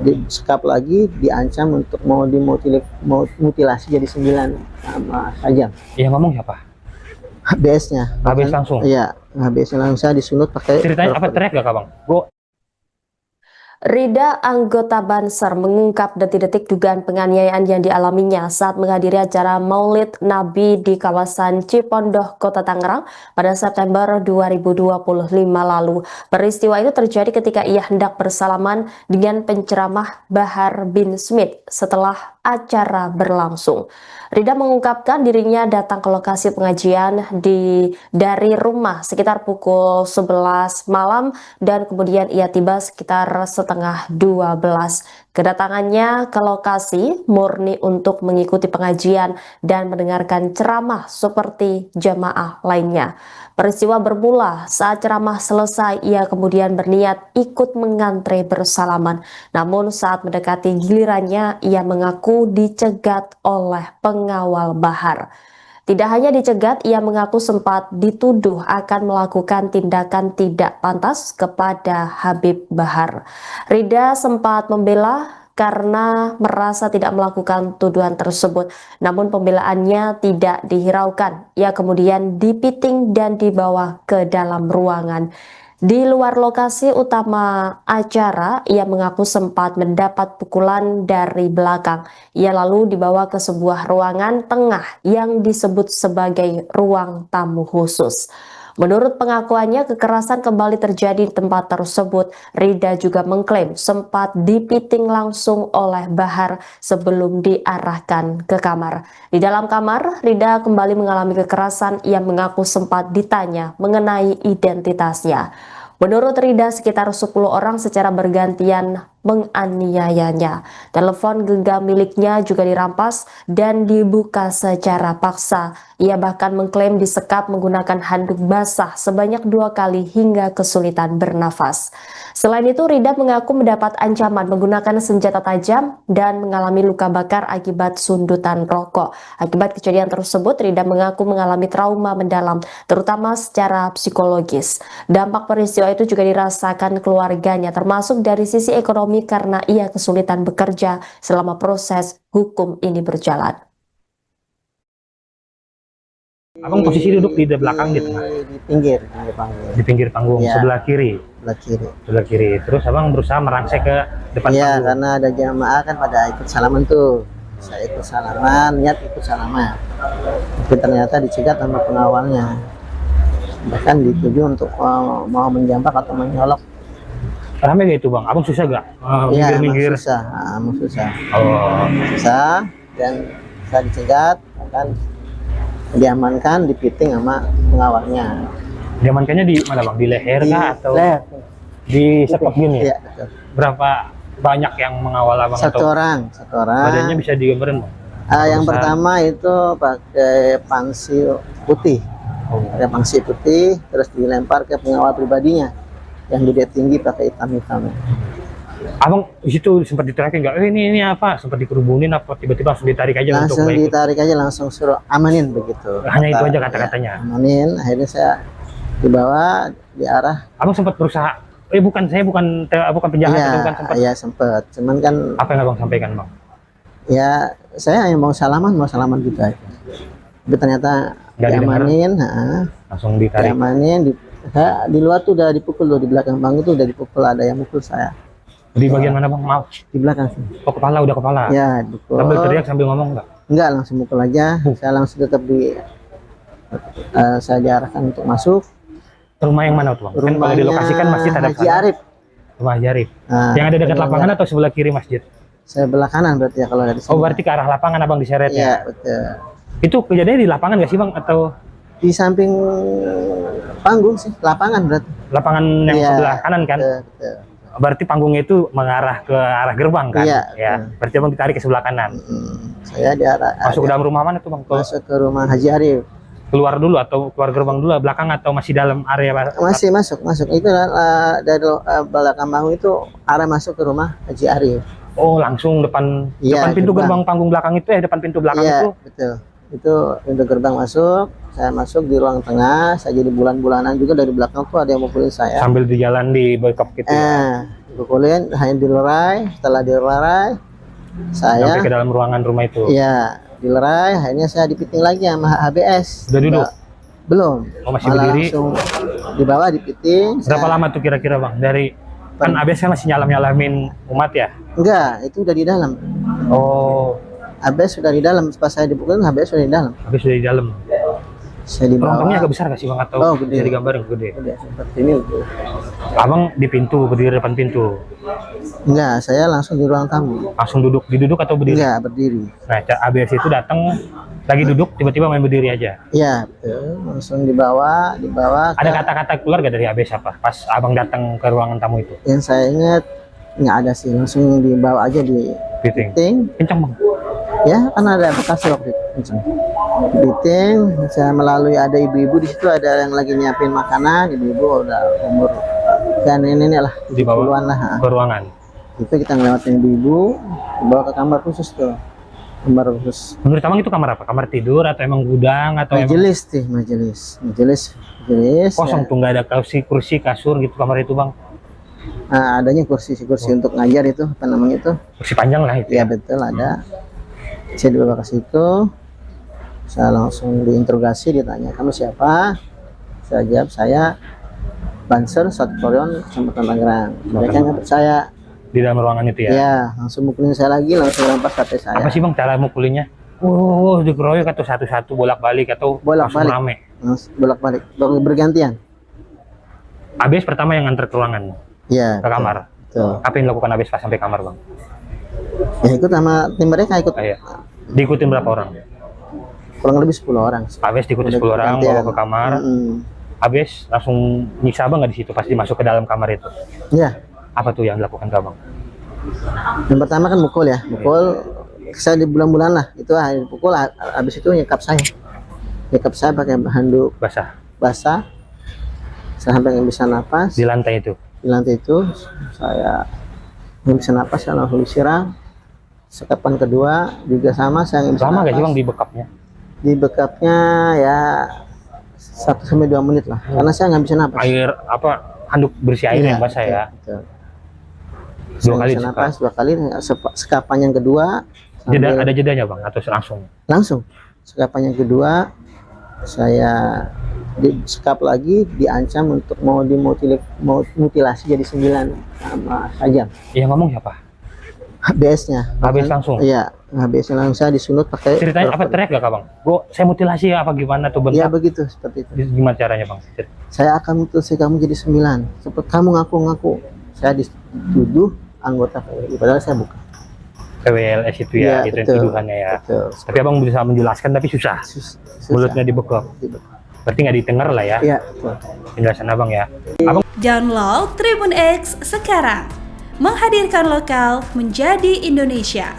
disekap lagi, diancam untuk mau dimutilasi jadi 9 saja. Yang ngomong siapa? HBS-nya. HBS langsung? Iya, HBS-nya langsung. Saya disulut pakai. Ceritanya apa, teriak gak Bang? Rida, anggota Banser, mengungkap detik-detik dugaan penganiayaan yang dialaminya saat menghadiri acara Maulid Nabi di kawasan Cipondoh, Kota Tangerang pada September 2025 lalu. Peristiwa itu terjadi ketika ia hendak bersalaman dengan penceramah Bahar bin Smith setelah acara berlangsung. Rida mengungkapkan dirinya datang ke lokasi pengajian dari rumah sekitar pukul 11 malam dan kemudian ia tiba sekitar setengah 12. Kedatangannya ke lokasi murni untuk mengikuti pengajian dan mendengarkan ceramah seperti jamaah lainnya. Peristiwa bermula saat ceramah selesai, ia kemudian berniat ikut mengantre bersalaman. Namun saat mendekati gilirannya, ia mengaku dicegat oleh pengawal Bahar. Tidak hanya dicegat, ia mengaku sempat dituduh akan melakukan tindakan tidak pantas kepada Habib Bahar. Rida sempat membela karena merasa tidak melakukan tuduhan tersebut. Namun pembelaannya tidak dihiraukan. Ia kemudian dipiting dan dibawa ke dalam ruangan. Di luar lokasi utama acara, ia mengaku sempat mendapat pukulan dari belakang. Ia lalu dibawa ke sebuah ruangan tengah yang disebut sebagai ruang tamu khusus. Menurut pengakuannya, kekerasan kembali terjadi di tempat tersebut. Rida juga mengklaim sempat dipiting langsung oleh Bahar sebelum diarahkan ke kamar. Di dalam kamar, Rida kembali mengalami kekerasan. Ia mengaku sempat ditanya mengenai identitasnya. Menurut Rida, sekitar 10 orang secara bergantian menganiayanya. Telepon genggam miliknya juga dirampas dan dibuka secara paksa. Ia bahkan mengklaim disekap menggunakan handuk basah sebanyak 2 kali hingga kesulitan bernafas. Selain itu, Rida mengaku mendapat ancaman menggunakan senjata tajam dan mengalami luka bakar akibat sundutan rokok. Akibat kejadian tersebut, Rida mengaku mengalami trauma mendalam, terutama secara psikologis. Dampak peristiwa itu juga dirasakan keluarganya, termasuk dari sisi ekonomi karena ia kesulitan bekerja selama proses hukum ini berjalan. Abang posisi duduk di belakang gitu, Di pinggir panggung. Di pinggir panggung, ya. Sebelah kiri. Sebelah kiri. Terus abang berusaha merangsek ke depan panggung. Iya, karena ada jamaah kan pada ikut salaman tuh. Saya ikut salaman, niat ikut salaman. Tapi ternyata dicegat sama pengawalnya. Bahkan dituju untuk mau menjambak atau menyolok. Rame gak itu Bang? Abang susah gak? Iya, susah. Susah. Oh. Susah, dan saya dicegat, kan diamankan, dipiting sama pengawalnya. Diamankannya di mana Bang? Di leher kah atau leher. Di sekop gini? Iya, betul. Berapa banyak yang mengawal Abang? Satu orang. Badannya bisa digambarin Bang? Yang pertama itu pakai pangsi putih. Pakai pangsi putih, terus dilempar ke pengawal pribadinya yang gede tinggi pakai hitam-hitam. Abang di situ sempat diterakin nggak? Ini apa? Sempat dikerumunin apa? Tiba-tiba langsung ditarik aja? Langsung ditarik aja, langsung suruh amanin begitu. Hanya itu aja kata-katanya. Ya, amanin. Akhirnya saya dibawa, diarah. Abang sempat berusaha. Bukan penjahat, ya, bukan sempat. Iya sempat. Cuman kan. Apa yang Abang sampaikan Bang? Ya saya yang mau salaman gitu aja. Tapi ternyata diamanin, langsung ditarik. Diamanin, di luar tuh udah dipukul loh, di belakang panggung tuh udah dipukul, ada yang mukul saya. Di bagian mana Bang? Maaf. Di belakang sih. Oh, kepala, udah kepala. Ya, dipukul. Sambil teriak sambil ngomong nggak? Enggak, langsung mukul aja. Saya langsung tetap saya diarahkan untuk masuk. Rumah yang mana tuh Bang? Kan kalau dilokasikan masjid ada Haji Arif. Rumah Haji Arif. Yang ada dekat lapangan atau sebelah kiri masjid? Sebelah kanan berarti ya kalau dari sini. Oh, berarti ke arah lapangan Abang diseret ya? Iya, betul. Itu kejadiannya di lapangan nggak sih Bang? Atau di samping panggung sih, lapangan berarti. Lapangan yang sebelah kanan kan? Betul. Berarti panggungnya itu mengarah ke arah gerbang kan? Iya. Ya. Berarti Abang ditarik ke sebelah kanan. Saya diarah. Masuk ke dalam rumah mana tuh Bang? Masuk ke rumah Haji Arif. Keluar dulu atau keluar gerbang dulu, belakang atau masih dalam area? Masih masuk. Itu dari belakang panggung itu arah masuk ke rumah Haji Arif. Oh, langsung depan pintu gerbang panggung belakang itu depan pintu belakang itu? Iya, betul. Itu pintu gerbang masuk, saya masuk di ruang tengah, saya jadi bulan-bulanan juga dari belakang tuh ada yang mukulin saya. Sambil di jalan di boykop gitu ya? dipukulin, hanya dilerai. Setelah dilerai, saya Sampai ke dalam ruangan rumah itu. ya dilerai. Akhirnya saya dipiting lagi sama HBS. Udah duduk? Belum. Oh, masih Malah berdiri? langsung dibawa dipiting. Berapa lama tuh kira-kira bang? Dari kan ABS kan masih nyalam-nyalamin umat ya? Enggak, itu udah di dalam. Oh, HBS sudah di dalam. Pas saya dipukulin, HBS sudah di dalam. ABS sudah di dalam. Saya dibawa. Kerontongnya agak besar gak sih bang? Atau Oh, gede. bisa digambarin gede? Udah seperti ini. Abang di pintu, berdiri depan pintu. Enggak, saya langsung di ruang tamu. Langsung duduk atau berdiri? Enggak, berdiri. Nah, ABS itu datang lagi duduk, tiba-tiba main berdiri aja. Iya, betul. Langsung dibawa Ada kata-kata keluar gak dari ABS apa? Pas abang datang ke ruangan tamu itu? yang saya ingat nggak ada sih, langsung dibawa aja di Fitting. piting. Kencang bang. Ya, kan ada bekasnya waktu itu. Kenceng. Piting, saya melalui ada ibu-ibu di situ, ada yang lagi nyiapin makanan. Ibu-ibu udah umur kan ini lah, Dibawa 70-an lah. ke ruangan. Itu kita ngelewatin ibu-ibu, dibawa ke kamar khusus tuh. Kamar khusus. Menurut abang itu kamar apa? Kamar tidur atau emang gudang atau emang Majelis sih, majelis. kosong Ya. tuh, nggak ada kursi, kasur gitu kamar itu bang? Nah, adanya kursi untuk ngajar itu, apa namanya itu? Kursi panjang lah itu Ya ya. betul, ada. Saya dibawa ke situ, saya langsung diinterogasi, ditanya kamu siapa? Saya jawab saya Banser Satporion Kecamatan Tangerang. Mereka nggak percaya. Di dalam ruangan itu ya. Ya, langsung mukulin saya lagi, langsung rampas HP saya. Apa sih bang cara mukulinnya? Dikeroyok atau satu-satu bolak-balik atau langsung Bolak-balik. rame? Bolak-balik, bergantian. ABS pertama yang nganter ke ruangan, Ya. ke kamar. Betul. Apa yang dilakukan ABS pas sampai kamar bang? Ya ikut sama tim mereka ikut. Iya. Diikutin berapa orang? Kurang lebih 10 orang. ABS diikutin Udah 10 orang, gantian. bawa ke kamar. ABS langsung nyiksa abang nggak di situ pas dimasuk ke dalam kamar itu? Iya. Apa tuh yang dilakukan ke abang? Yang pertama kan mukul ya, saya di bulan-bulan lah, itu hari dipukul, habis itu nyekap saya pakai handuk basah, saya sampai nggak bisa napas. Di lantai itu? Di lantai itu saya nggak bisa napas, saya langsung disiram. Sekapan kedua juga sama, saya nggak bisa Lama napas. gak sih bang di bekapnya? Di bekapnya ya 1-2 menit lah, karena saya nggak bisa napas. Air apa, handuk bersih air Iya, yang basah ya? betul. Dua Saya kali bisa disekap. napas 2 kali, sekapan yang kedua Ada jedanya bang atau langsung? sekapan yang kedua saya disekap lagi, diancam untuk mau mutilasi jadi 9 sama sajam. Yang ngomong siapa? HBS-nya. HBS langsung? Iya, HBS-nya langsung, saya disunut pakai. Ceritanya apa, teriak gak bang? Saya mutilasi ya apa gimana tuh Iya bentak? begitu, seperti itu. Gimana caranya bang? Saya akan mutilasi kamu jadi 9. Seperti kamu ngaku-ngaku. Saya dituduh anggota PWI, padahal saya bukan. PWLS itu ya, Iya, itu yang betul. tuduhannya ya. Betul. Tapi abang bisa menjelaskan tapi susah. Susah. Mulutnya dibekap. Berarti nggak didengar lah ya Iya, betul. penjelasan abang ya. Download Tribun X sekarang. Menghadirkan lokal menjadi Indonesia.